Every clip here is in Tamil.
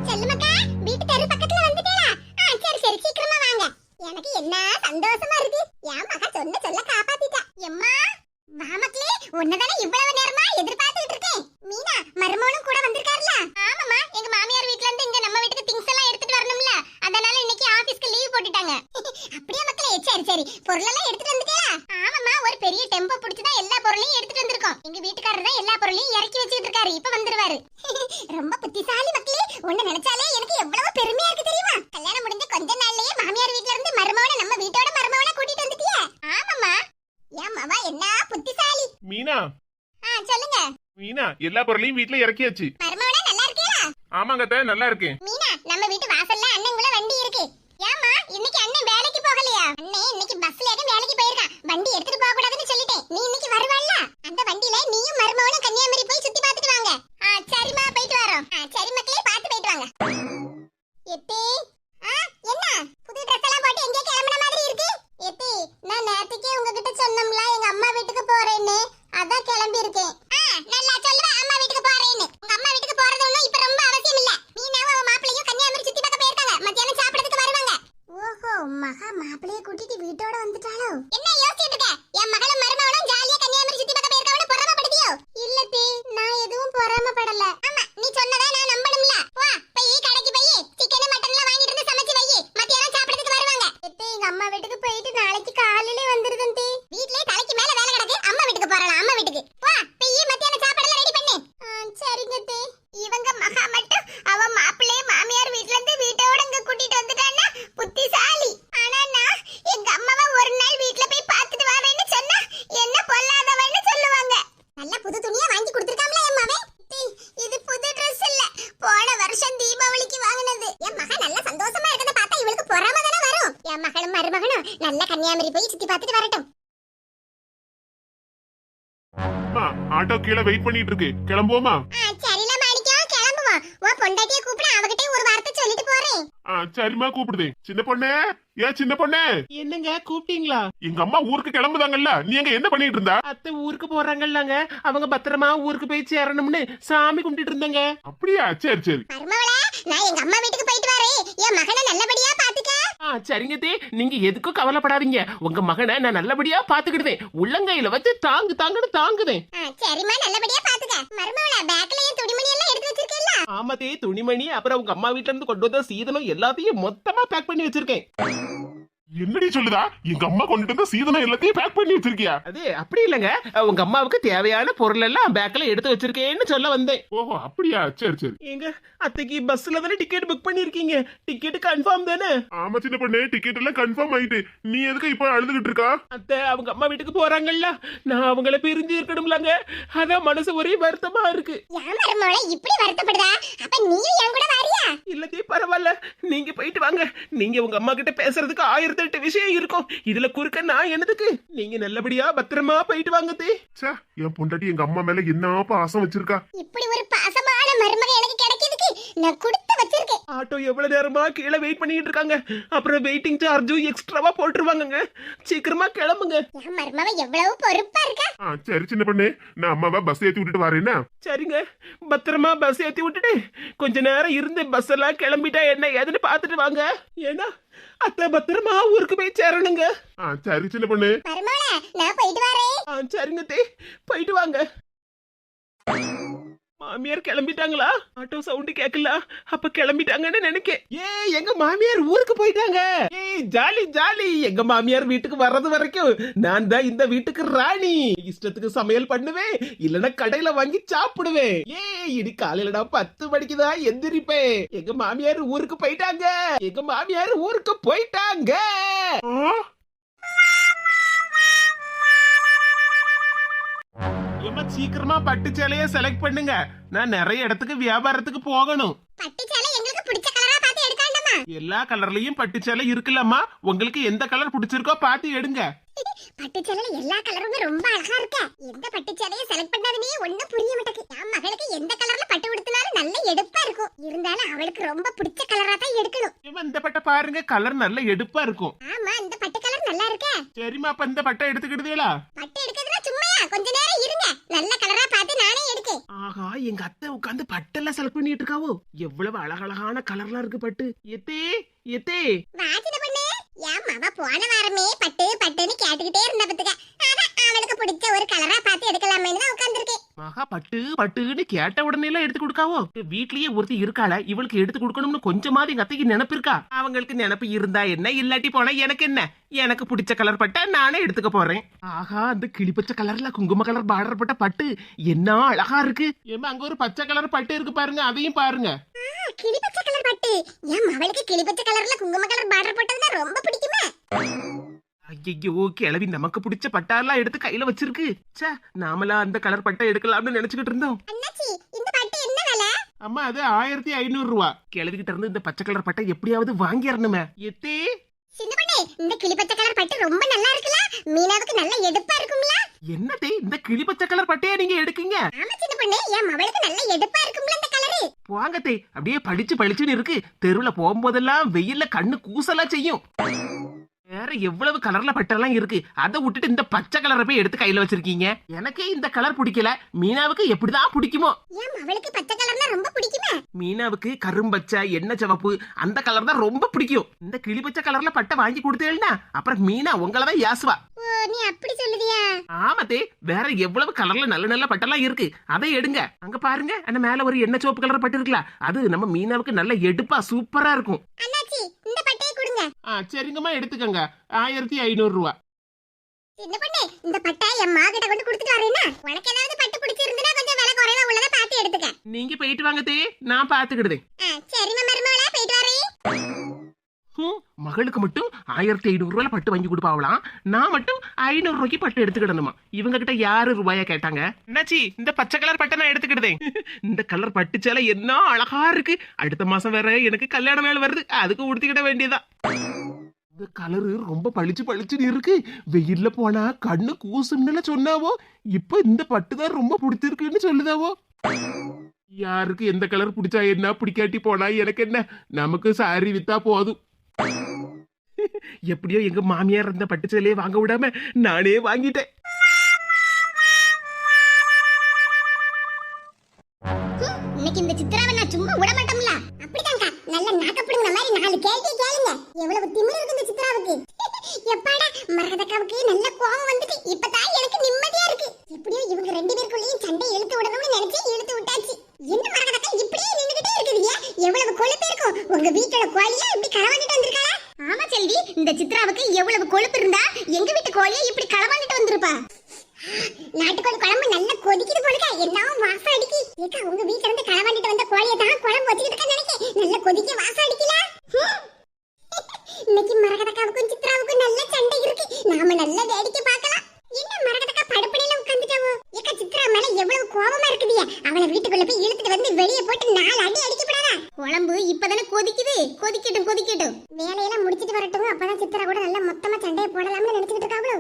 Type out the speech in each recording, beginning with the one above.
சொல்லு மக்கா, வீட்டு தெரு பக்கத்துல வந்துட்டீங்களா? சரி சரி, சீக்கிரமா வாங்க. எனக்கு என்ன சந்தோஷமா இருக்கு. என் மகா சொன்ன சொல்ல காப்பாத்திட்டா. எம்மா வா மக்களே, உன்னதானே இவ்வளவு நேரமா எதிர்பார்த்துட்டு இருக்கேன். மீனா மருமகனும் கூட வந்திருக்காருல? ஆமாமா, எங்க மாமியார் வீட்ல இருந்து இங்க நம்ம வீட்டுக்கு திங்ஸ் எல்லாம் எடுத்துட்டு வரணும்ல, அதனால இன்னைக்கு ஆபீஸ்க்கு லீவ் போட்டுட்டாங்க. அப்படியே மக்களே, சரி சரி, பொருளெல்லாம் எடுத்துட்டு வந்துட்டீங்களா? ஆமாமா, ஒரு பெரிய டெம்போ புடிச்சு தான் எல்லா பொருளையும் எடுத்துட்டு வந்திருக்கோம். எங்க வீட்டுக்காரர் தான் எல்லா பொருளையும் இறக்கி வச்சிட்டு இருக்காரு, இப்ப வந்துருவாரு. ரொம்ப புத்திசாலி மக்களே, உன்னை நினைச்சாலே எனக்கு எவ்வளவு பெருமையா இருக்கு தெரியுமா? கல்யாணம் முடிஞ்ச கொஞ்ச நாள்லயே மாமியார் வீட்ல இருந்து மருமகனை நம்ம வீட்டோட மருமகனை கூட்டிட்டு வந்துட்டியே. ஆமாமா, ஏன் மாமா என்ன புத்திசாலி. மீனா, சொல்லுங்க. மீனா, எல்லா பொருளையும் வீட்ல இறக்கியாச்சு. மருமகனே நல்லா இருக்கீங்களா? ஆமாங்க அத்தை, நல்லா இருக்கேன். மீனா, நம்ம வீட்டு வாசல்ல அண்ணங்குள்ள வண்டி இருக்கு. ஏமா இன்னைக்கு அண்ணன் வேலைக்கு போகலையா? அண்ணன் இன்னைக்கு பஸ்ல ஏக வேலைக்கு போயிருக்கான். வண்டி எடுத்துட்டு போக கூடாதுன்னு சொல்லிட்டேன். நீ இன்னைக்கு வருவல்ல? அந்த வண்டியில நீயும் மருமகனும் கன்னியாகுமரி போய் சுத்தி பார்த்துட்டு வாங்க. சரிமா, போயிட்டு வரோம். சரி மக்களே, பார்த்து போயிட்டு வாங்க. எத்தி, என்ன புது Dress எல்லாம் போட்டு எங்க கிளம்புன மாதிரி இருக்கு? எத்தி, நான் நேத்துக்கே உங்ககிட்ட சொன்னோம்ல எங்க அம்மா வீட்டுக்கு போறேன்னு, அதான் கிளம்பி இருக்கேன். நல்லா சொல்லுவ, அம்மா வீட்டுக்கு போறேன்னு. உங்க அம்மா வீட்டுக்கு போறது ஒண்ணும் இப்ப ரொம்ப அவசியம் இல்ல. மீனாவும் அவ மாப்பிளையும் கன்னியாகுமரி சுத்தி பார்க்க போயிருக்காங்க. மத்தியானம் சாப்பிடுறதுக்கு வருவாங்க. ஓஹோ, மகா மாப்பிளைய கூட்டிட்டு வீட்டோட வந்துட்டாளோ? என்ன யோசிச்சிட்டு இருக்க? என் மகளும் மருமகனும் ஜாலியா கன்னியாகுமரி சுத்தி பார்க்க போயிருக்காவன்னு பொறாமப்படுதியோ? இல்ல தி, நான் எதுவும் பொறாமப்படல. ஆமா, நீ சொன்னதை நான் நம்பணும்ல. வா, போய் கடைக்கு போய் சிக்கன் மட்டன் எல்லாம் வாங்கிட்டு வந்து சமைச்சு வை. மத்தியானம் சாப்பிடுறதுக்கு வருவாங்க. எங்க அம்மா வீட்டுக்கு போயிட்டு நாளைக்கு காலையிலே வந்துருதன் தி. வீட்லயே தலைக்கு மேல வேலை கிடக்கு. அம்மா வீட்டுக்கு போறலாம். அம்மா வீட்டுக்கு வா, போய் மத்தியானம் சாப்பாடு ரெடி பண்ணு. சரிங்க தி. இவங்க மகா மட்டும் அவ மாப்பிள்ளைய மாமியார் வீட்ல இருந்து வீட்டோட இங்க கூட்டிட்டு வந்துட்டான்னா புத்திசாலி. ஆனா நான் எங்க அம்மாவை ஒரு நாள் வீட்ல போய் பார்த்துட்டு வரேன்னு சொன்னா என்ன பொல்லாதவன்னு சொல்லுவாங்க. நல்ல புது துணியா வாங்கி கொடுத்திருக்காம்ல என் மகன். இது புது Dress இல்ல, போன வருஷம் தீபாவளிக்கு வாங்குனது. என் மகன் நல்ல சந்தோஷமா இருக்கத பார்த்தா இவளுக்கு பொறாம தான வரும். என் மகளும் மருமகனும் நல்ல கன்னியாகுமரி போய் சுத்தி பார்த்துட்டு வரட்டும். ஆட்டோ கீழே வெயிட் பண்ணிட்டு இருக்கு, கிளம்புவோமா? சரில மாணிக்கம், கிளம்புவோம். உன் பொண்டாட்டியை கூப்பிட, அவகிட்ட ஒரு வார்த்தை சொல்லிட்டு போறேன். சரிமா, கூப்பிடுதே. சின்ன பொண்ணே, ஏன் சின்ன பொண்ணே? என்னங்க கூப்பிட்டீங்களா? எங்க அம்மா ஊருக்கு கிளம்புதாங்கல்ல, நீ அங்க என்ன பண்ணிட்டு இருந்தா? அத்தை ஊருக்கு போறாங்கல்லங்க, அவங்க பத்திரமா ஊருக்கு போய் சேரணும்னு சாமி கும்பிட்டு இருந்தேங்க. அப்படியா? சரி சரி. மருமவளே, நான் எங்க அம்மா வீட்டுக்கு போயிட்டு வரேன். என் மகனை நல்லபடியா பாத்துக்க. சரிங்க தே, நீங்க எதுக்கும் கவலைப்படாதீங்க. உங்க மகனை நான் நல்லபடியா பாத்துக்கிடுவேன். உள்ளங்கையில வச்சு தாங்கு தாங்குன்னு தாங்குதேன். சரிம்மா, நல்லபடியா பாத்துக்க. மருமவளே, பேக்ல என் துணிமணி எல்லாம் எடுத்து வச்சிருக்கேல்ல? ஆமாதே, துணிமணி அப்புறம் உங்க அம்மா வீட்ல இருந்து கொண்டு வந்த சீதனம் எல்லாத்தையும் மொத்தமா பேக் பண்ணி வச்சிருக்கேன். என்னடி சொல்லுதா? எங்க அம்மா கொண்டுட்டு வந்த சீதனம் எல்லாத்தையும் பேக் பண்ணி வச்சிருக்கியா? அது அப்படி இல்லங்க, உங்க அம்மாவுக்கு தேவையான பொருள் எல்லாம் பேக்ல எடுத்து வச்சிருக்கேன்னு சொல்ல வந்தேன். ஓஹோ, அப்படியா? சரி சரி. எங்க அத்தைக்கு பஸ்ல தானே டிக்கெட் புக் பண்ணிருக்கீங்க, டிக்கெட் கன்ஃபார்ம் தானே? ஆமா சின்ன பொண்ணு, டிக்கெட் எல்லாம் கன்ஃபார்ம் ஆயிட்டு. நீ எதுக்கு இப்ப அழுதுகிட்டு இருக்கா? அத்தை அவங்க அம்மா வீட்டுக்கு போறாங்கல்ல, நான் அவங்கள பிரிஞ்சு இருக்கணும்லங்க, அதான் மனசு ஒரே வருத்தமா இருக்கு. ஏன் மருமவளே இப்படி வருத்தப்படுதா? அப்ப நீயும் என் கூட வரியா? இல்லதே, பரவாயில்ல, நீங்க போயிட்டு வாங்க. நீங்க உங்க அம்மா கிட்ட பேசுறதுக்கு 1008 விஷயம் இருக்கும், இதுல குறுக்க நான் என்னதுக்கு? நீங்க நல்லபடியா பத்திரமா போயிட்டு வாங்க தே. ச்சே, என் பொண்டாட்டி எங்க அம்மா மேல என்ன பாசம் வச்சிருக்கா. இப்படி ஒரு பாசமான மருமக எனக்கு கிடைக்கிறதுக்கு நான் கொடுத்து வச்சிருக்கேன். ஆட்டோ எவ்வளவு நேரமா கீழே வெயிட் பண்ணிட்டு இருக்காங்க, அப்புறம் வெயிட்டிங் சார்ஜும் எக்ஸ்ட்ராவா போட்டுருவாங்கங்க. சீக்கிரமா கிளம்புங்க. என் மருமவ எவ்வளவு பொறுப்பா இருக்கா. சரி சின்ன பொண்ணு, நான் அம்மாவை பஸ் ஏத்தி விட்டுட்டு வரேன்னா? சரிங்க, பத்திரமா பஸ் ஏத்தி விட்டுட்டு கொஞ்ச நேரம் இருந்து பஸ் எல்லாம் கிளம்பிட்டா என்ன ஏதுன்னு பாத்துட்டு வாங்க. ஏன்னா அத்தை பத்திரமா ஊருக்கு போய் சேரணுங்க. சரி சின்ன பொண்ணு. மருமவளே, நான் போயிட்டு வரேன். சரிங்க தே, போயிட்டு வாங்க. மாமியார் கிளம்பிட்டாங்களா? ஆட்டோ சவுண்ட் கேக்கல, அப்ப கிளம்பிட்டாங்கன்னு நினைக்கேன். எங்க மாமியார் ஊருக்கு போயிட்டாங்க. Jolly jolly. எங்க மாமியார் வீட்டுக்கு வர்றது வரைக்கும் நான் தான் இந்த வீட்டுக்கு ராணி. இஷ்டத்துக்கு சமையல் பண்ணுவேன், இல்லன்னா கடையில வாங்கி சாப்பிடுவேன். இனி காலையில நான் 10 மணிக்கு தான் எந்திரிப்பேன். எங்க மாமியார் ஊருக்கு போயிட்டாங்க. எங்க மாமியார் ஊருக்கு போயிட்டாங்க. சீக்கிரமா பட்டு சேலைய செலக்ட் பண்ணுங்க, நான் நிறைய இடத்துக்கு வியாபாரத்துக்கு போகணும். பட்டு சேலை எங்களுக்கு பிடிச்ச கலரா பார்த்து எடுக்காண்டமா? எல்லா கலர்லயும் பட்டு சேலை இருக்குல்லம்மா, உங்களுக்கு எந்த கலர் பிடிச்சிருக்கோ பார்த்து எடுங்க. பட்டு சேலையில எல்லா கலருமே ரொம்ப அழகா இருக்கா. எந்த பட்டு சேலையை செலக்ட் பண்ணாதுன்னே ஒண்ணும் புரிய மாட்டேங்குது. என் மகளுக்கு எந்த கலர்ல பட்டு உடுத்தினாலும் நல்ல எடுப்பா இருக்கும். இருந்தாலும் அவளுக்கு ரொம்ப பிடிச்ச கலரா தான் எடுக்கணும். இந்த பட்டை பாருங்க, கலர் நல்ல எடுப்பா இருக்கும். ஆமா, இந்த பட்டு கலர் நல்லா இருக்கே. சரிம்மா, அப்ப இந்த பட்டை எடுத்துக்கிடுதேலா? பட்டு எடுக்கிறதுனா சும்மாயா, கொஞ்ச நேரம் இருங்க, நல்ல கலரா பார்த்து நானே எடுக்கேன். ஆஹா, எங்க அத்தை உட்காந்து பட்டெல்லாம் செலக்ட் பண்ணிட்டு இருக்காவோ. எவ்வளவு அழகழகான கலர்லாம் இருக்கு பட்டு. எத்தே எத்தே வாச்சிட பண்ணு. என் மவ போன வாரமே பட்டு பட்டுன்னு கேட்டுக்கிட்டே இருந்த பத்துக்க. அதான் அவளுக்கு பிடிச்ச ஒரு கலரா பார்த்து எடுக்கலாமேன்னு தான் உட்கார்ந்திருக்கேன். மகா பட்டு பட்டுன்னு கேட்ட உடனே எல்லாம் எடுத்து கொடுக்காவோ. வீட்லயே ஒருத்தி இருக்காள, இவளுக்கு எடுத்து கொடுக்கணும்னு கொஞ்சமாவது எங்க அத்தைக்கு நினைப்பு இருக்கா? அவங்களுக்கு நினைப்பு இருந்தா என்ன, இல்லாட்டி போனா எனக்கு என்ன? எனக்கு பிடிச்ச கலர் பட்டா நானே எடுத்துக்க போறேன். ஆஹா, அந்த கிளிப்பச்சை கலர்ல குங்கும கலர் பார்டர் பட்ட பட்டு என்ன அழகா இருக்கு. ஏமா, அங்க ஒரு பச்சை கலர் பட்டு இருக்கு பாருங்க, அதையும் பாருங்க. கிளிப்பச்சை கலர் பட்டு. என் மவளுக்கு கிளிப்பச்சை கலர்ல குங்கும கலர் பார்டர் போட்டதுன்னா ரொம்ப பிடிக்குமே. ஐயோ, கிளவி நமக்கு பிடிச்ச பட்டாலாம் எடுத்து கையில வச்சிருக்கு. ச்சே, நாமளா அந்த கலர் பட்டை எடுக்கலாம்னு நினைச்சுக்கிட்டு இருந்தோம். அண்ணாச்சி, இந்த பட்டு என்ன விலை? அம்மா, அது 1500 ரூபா. கிளவிக்கிட்ட இருந்து இந்த பச்சை கலர் பட்டை எப்படியாவது வாங்கிடணுமே. எத்தே சின்ன பண்ணே, இந்த கிளிப்பச்சை கலர் பட்டு ரொம்ப நல்லா இருக்குல. மீனாவுக்கு நல்ல எடுப்பா இருக்கும்ல. என்னதே, இந்த கிளி பச்சை கலர் பட்டையா நீங்க எடுக்கீங்க? ஆமா சின்ன பண்ணே, என் மவளுக்கு நல்ல எடுப்பா இருக்கும்ல இந்த கலரு. வாங்கத்தே, அப்படியே பளிச்சுன்னு இருக்கு. தெருவுல போகும்போதெல்லாம் வெயில்ல கண்ணு கூசலா செய்யும். வேற எவ்வளவு கலர்ல பட்டெல்லாம் இருக்கு, அதை விட்டுட்டு இந்த பச்சை கலரை போய் எடுத்து கையில வச்சிருக்கீங்க. எனக்கு இந்த கலர் பிடிக்கல. மீனாவுக்கு எப்படிதான் பிடிக்குமோ? என் மவளுக்கு பச்சை கலர்னா ரொம்ப பிடிக்குமே. மீனாவுக்கு கரும்பச்சை, எண்ணெய் சிவப்பு அந்த கலர் தான் ரொம்ப பிடிக்கும். இந்த கிளி பச்சை கலர்ல பட்டை வாங்கி கொடுத்தேன்னா அப்புறம் மீனா உங்களதான் யாசுவா. ஓ, நீ அப்படி சொல்லுதியா? ஆமாத்தே, வேற எவ்வளவு கலர்ல நல்ல நல்ல பட்டெல்லாம் இருக்கு, அதை எடுங்க. அங்க பாருங்க, அந்த மேல ஒரு எண்ணெய் சிவப்பு கலர் பட்டு இருக்குல்ல, அது நம்ம மீனாவுக்கு நல்ல எடுப்பா சூப்பரா இருக்கும். அண்ணாச்சி, இந்த பட்டையை கொடுங்க. சரிங்கம்மா, எடுத்துக்கங்க. 1500 ரூபா. சின்ன பண்ணே, இந்த பட்டை என் மாகிட்ட கொண்டு கொடுத்துட்டு வரேனா? உனக்கு ஏதாவது பட்டு பிடிச்சிருந்தா கொஞ்சம் விலை குறைவா உள்ளத பார்த்து எடுத்துக்க. நீங்க போயிட்டு வாங்கத்தே, நான் பாத்துக்கிடுதேன். சரிம்மா மருமகளா, போயிட்டு வரேன். மகளுக்கு மட்டும் 1500 ரூபாய் பட்டு வாங்கி கொடுப்பாவலாம். நான் மட்டும் 500 ரூபாய்க்கு பட்டு எடுத்துக்கிடணுமா? இவங்க கிட்ட யாரு ரூபாயா கேட்டாங்க? என்னாச்சி, இந்த பச்சை கலர் பட்டை நான் எடுத்துக்கிட்டேன். இந்த கலர் பட்டு சேலை என்ன அழகா இருக்கு. அடுத்த மாசம் வேற எனக்கு கல்யாண வேலை வருது, அதுக்கு உடுத்திக்கிட வேண்டியதா. இந்த கலரு ரொம்ப பளிச்சுன்னு இருக்கு. வெயில்ல போனா கண்ணு கூசும்னு சொன்னாவோ, இப்ப இந்த பட்டு தான் ரொம்ப பிடிச்சிருக்குன்னு சொல்லுதாவோ. யாருக்கு எந்த கலர் பிடிச்சா என்ன, பிடிக்காட்டி போனா எனக்கு என்ன, நமக்கு சாரி வித்தா போதும். எப்படியோ எங்க மாமியார் அந்த பட்டு சேலையை வாங்க விடாம நானே வாங்கிட்டேன். இன்னைக்கு இந்த சித்ராவை நான் சும்மா விட மாட்டோம்ல. அப்படிதாங்க, நல்ல நாக்கப்படுங்க மாதிரி 4 கேள்வி கேளுங்க. எவ்வளவு திமிரு இருக்கு இந்த சித்ராவுக்கு. எப்பாடா, மரகதக்காவுக்கு நல்ல கோவம் வந்துட்டு இப்பதான் எனக்கு நிம்மதியா இருக்கு. எப்படியோ இவங்க 2 பேருக்குள்ளேயும் சண்டை இழுத்து விடணும்னு நினைச்சு இழுத்து விட்டாச்சு. என்ன மரகதக்கா இப்படியே நின்னுகிட்டே இருக்குதுயா? எவ்வளவு கொழுப்பு இருக்கும் உங்க வீட்டோட கோழியா இப்படி களவாண்டிட்டு வந்திருக்காளா? ஆமா செல்வி, இந்த சித்ராவுக்கு எவ்வளவு கொழுப்பு இருந்தா எங்க வீட்டு கோழியை இப்படி களவாண்டிட்டு வந்திருப்பா. நாட்டுக்கோழி குழம்பு நல்லா கொதிக்குது போலுக்க, எல்லாம் வாசம் அடிக்கி. ஏக்கா, உங்க வீட்ல இருந்து களவாண்டிட்டு வந்த கோழியை தான் குழம்பு வச்சுக்கிட்டு இருக்கா நினைக்கேன். நல்லா கொதிக்க வாசம் அடிக்கல. இன்னைக்கு மரகதக்காவுக்கும் சித்ராவுக்கும் நல்ல சண்டை இருக்கு. நாம நல்ல வேடிக்கை பார்க்கலாம். என்ன மரகதக்கா படுப்படையில உட்கார்ந்துட்டாவோ? ஏக்கா, சித்ரா மேல எவ்வளவு கோபமா இருக்குதியா? அவளை வீட்டுக்குள்ள போய் இழுத்துட்டு வந்து வெளியே போட்டு 4 அடி அடிக்கப்படாதா? குழம்பு இப்பதானே கொதிக்குது, கொதிக்கட்டும். வேலையெல்லாம் முடிச்சிட்டு வரட்டும், அப்பதான் சித்ரா கூட நல்லா மொத்தமா சண்டையை போடலாம்னு நினைச்சிட்டு இருக்காவளோ.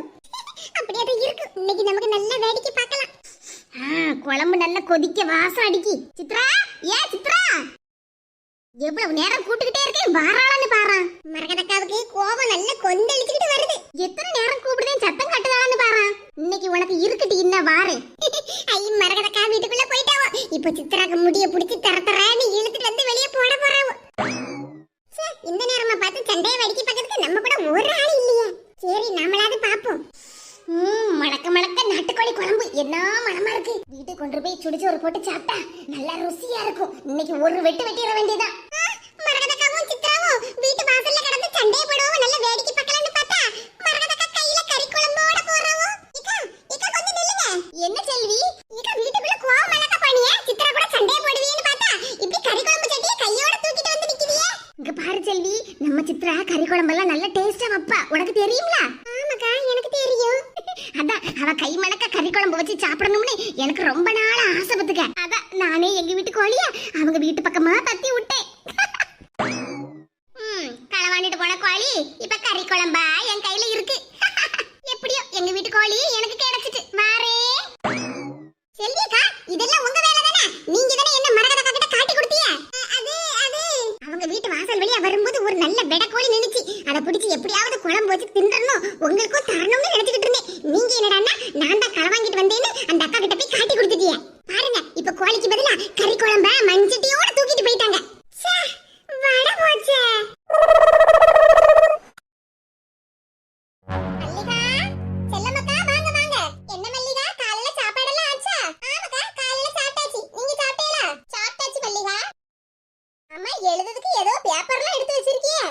அப்படியே தான் இருக்கு. இன்னைக்கு நமக்கு நல்ல வேடிக்கை பார்க்கலாம். குழம்பு நல்லா கொதிக்க வாசம் அடிக்கி. சித்ரா, சித்ரா, எவ்வளவு நேரம் கூப்பிட்டுக்கிட்டே இருக்கேன், வாராளான்னு பாறான். மரகதக்காவுக்கு கோபம் நல்லா கொந்தளிச்சுக்கிட்டு வருது. எத்தனை நேரம் கூப்பிடுதேன், சத்தம் கட்டுதான்னு பாறான். இன்னைக்கு உனக்கு இருக்குட்டி, இன்னும் வாரு. ஐ, மரகதக்கா வீட்டுக்குள்ள போயிட்டாவோ. இப்ப சித்ராக்கு முடிய பிடிச்சி தரத்தரான்னு இழுத்துட்டு வந்து வெளியே போட போறாவோ. இந்த நேரமா பார்த்து சண்டையை வேடிக்கை பார்க்கறதுக்கு நம்ம கூட ஒரு ஆள் இல்லையா? சரி, நாமளாவது பாப்போம். மணக்க நாட்டுக்கோழி குழம்பு என்ன மனமா இருக்கு. வீட்டுக்கு கொண்டு போய் சுடிச்சோறு போட்டு சாப்பிட்டா நல்லா ருசியா இருக்கும். இன்னைக்கு ஒரு வெட்டு வெட்டிட வேண்டியதான். மரகதக்காவும் சித்ராவும் வீட்டு வாசல்ல கிடந்து சண்டையை போடுவோம், நல்ல வேடிக்கை பார்க்கலாம்னு பார்த்தா மரகதக்கா கையில கறி குழம்போட போறாவோ. இக்கா கொஞ்சம் நில்லுங்க. என்ன செல்வி, இக்கா வீட்டுக்குள்ள கோவம் மலக்க பண்ணியா? சித்ரா கூட சண்டையை போடுவீன்னு பார்த்தா இப்படி கறி குழம்பு சட்டியை கையோட தூக்கிட்டு வந்து நிக்கிறியே. இங்க பாரு செல்வி, நம்ம சித்ரா கறி குழம்பெல்லாம் நல்ல டேஸ்டா வைப்பா, உனக்கு தெரியுங்களா? ஆமாக்கா, எனக்கு தெரியும். அதான் அவ கை மணக்க கறி குழம்பு வச்சு சாப்பிடணும்னு எனக்கு ரொம்ப நாள் ஆசைப்பட்டுக்க. அதான் நானே எங்க வீட்டு கோழிய அவங்க வீட்டு பக்கமா தத்தி விட்டேன். களவாண்டிட்டு போன கோழி இப்ப கறி குழம்பா என் கையில இருக்கு. எப்படியோ எங்க பிடிச்சி எப்படியாவது குழம்பு வச்சு தின்றணும் உங்களுக்கும் தரணும்னு நினைச்சுக்கிட்டு இருந்தேன். நீங்க என்னடான்னா நான் தான் களை வாங்கிட்டு வந்தேன்னு அந்த அக்கா கிட்ட போய் காட்டி கொடுத்துட்டீங்க. பாருங்க இப்ப கோழிக்கு பதிலா கறி குழம்ப மஞ்சட்டியோட தூக்கிட்டு போயிட்டாங்க. ச்சே, வட போச்சே. மல்லிகா, செல்லம்மக்கா வாங்க வாங்க. என்ன மல்லிகா, காலையில சாப்பாடெல்லாம் ஆச்சா? ஆமாக்கா, காலையில சாப்பிட்டாச்சு. நீங்க சாப்பிட்டீங்களா? சாப்பிட்டாச்சு மல்லிகா. அம்மா எழுதுறதுக்கு ஏதோ பேப்பர்லாம் எடுத்து வச்சிருக்கியே.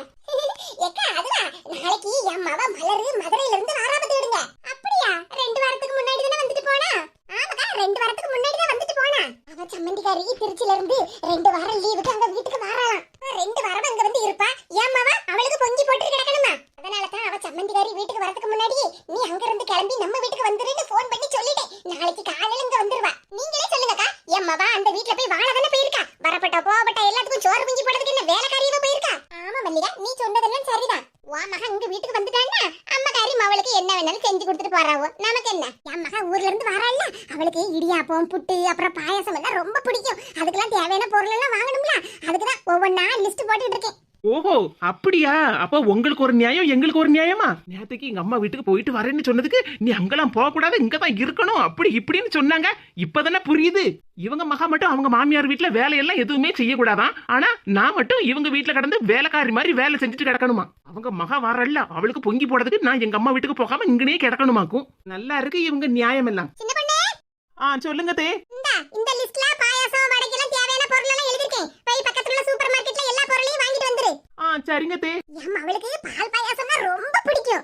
ஏக்கா அதுதான், நாளைக்கு என் மவ மலரு மதுரையில இருந்து வாராபத்து விடுங்க. அப்படியா? 2 வாரத்துக்கு முன்னாடி தானே வந்துட்டு போனா? ஆமாக்கா, 2 வாரத்துக்கு முன்னாடி தான் வந்துட்டு போனா. அவ சம்மந்திக்காரி திருச்சில இருந்து 2 வாரம் லீவுக்கு அங்க வீட்டுக்கு வாராளாம். 2 வாரம் அங்க வந்து இருப்பா. என் மவ அவளுக்கு பொங்கி போட்டு கிடக்கணுமா? அதனால தான் அவ சம்மந்திக்காரி வீட்டுக்கு வரதுக்கு முன்னாடி நீ அங்க இருந்து கிளம்பி நம்ம வீட்டுக்கு வந்துருன்னு ஃபோன் பண்ணி சொல்லிட்டேன். நாளைக்கு காலையில இங்க வந்துருவா. நீங்களே சொல்லுங்கக்கா, என் மவ அந்த வீட்ல போய் வாழ தானே போயிருக்கா. வரப்பட்ட போகப்பட்ட எல்லாத்துக்கும் சோறு பிஞ்சி போடுறதுக்கு என்ன வேலைக்காரியவா போயிருக்கா? ஆமா மல்லிகா, நீ சொன்னதெல்லாம் சரிதான். உன் மகன் இங்க வீட்டுக்கு வந்துட்டான்னா அம்மாக்காரி அவளுக்கு என்ன வேணாலும் செஞ்சு கொடுத்துட்டு போறாவோ. நமக்கு என்ன, என் மகன் ஊர்ல இருந்து வராள்ல, அவளுக்கு இடியாப்பம் புட்டு அப்புறம் பாயாசம் எல்லாம் ரொம்ப பிடிக்கும். அதுக்கெல்லாம் தேவையான பொருள் எல்லாம் வாங்கணும்ல, அதுக்குதான் ஒவ்வொன்னா லிஸ்ட் போட்டுட்டு இருக்கேன். ஓஹோ அப்படியா? அப்ப உங்களுக்கு ஒரு நியாயம் எங்களுக்கு ஒரு நியாயமா? நேத்துக்கு எங்க அம்மா வீட்டுக்கு போயிட்டு வரேன்னு சொன்னதுக்கு நீ அங்கெல்லாம் போக கூடாது, இங்கதான் இருக்கணும் அப்படி இப்படின்னு சொன்னாங்க. இப்பதானே புரியுது. இவங்க மகா மட்டும் அவங்க மாமியார் வீட்டுல வேலையெல்லாம் எதுவுமே செய்யக்கூடாதான், ஆனா நான் மட்டும் இவங்க வீட்டுல கடந்து வேலைக்காரி மாதிரி வேலை செஞ்சுட்டு கிடக்கணுமா? அவங்க மகா வரல, அவளுக்கு பொங்கி போடுறதுக்கு நான் எங்க அம்மா வீட்டுக்கு போகாம இங்கனே கிடக்கணுமாக்கும். நல்லா இருக்கு இவங்க நியாயம் எல்லாம். சொல்லுங்க தே. இந்த லிஸ்ட்ல பாயாசம் வடைக்கெல்லாம் தேவையான பொருள் எல்லாம் எழுதிருக்கேன். போய் பக்கத்துல உள்ள சூப்பர் மார்க்கெட்ல எல்லா பொருளையும் வாங்கிட்டு வந்துரு. சரிங்க தே. அவளுக்கு பால் பாயாசம்னா ரொம்ப பிடிக்கும்.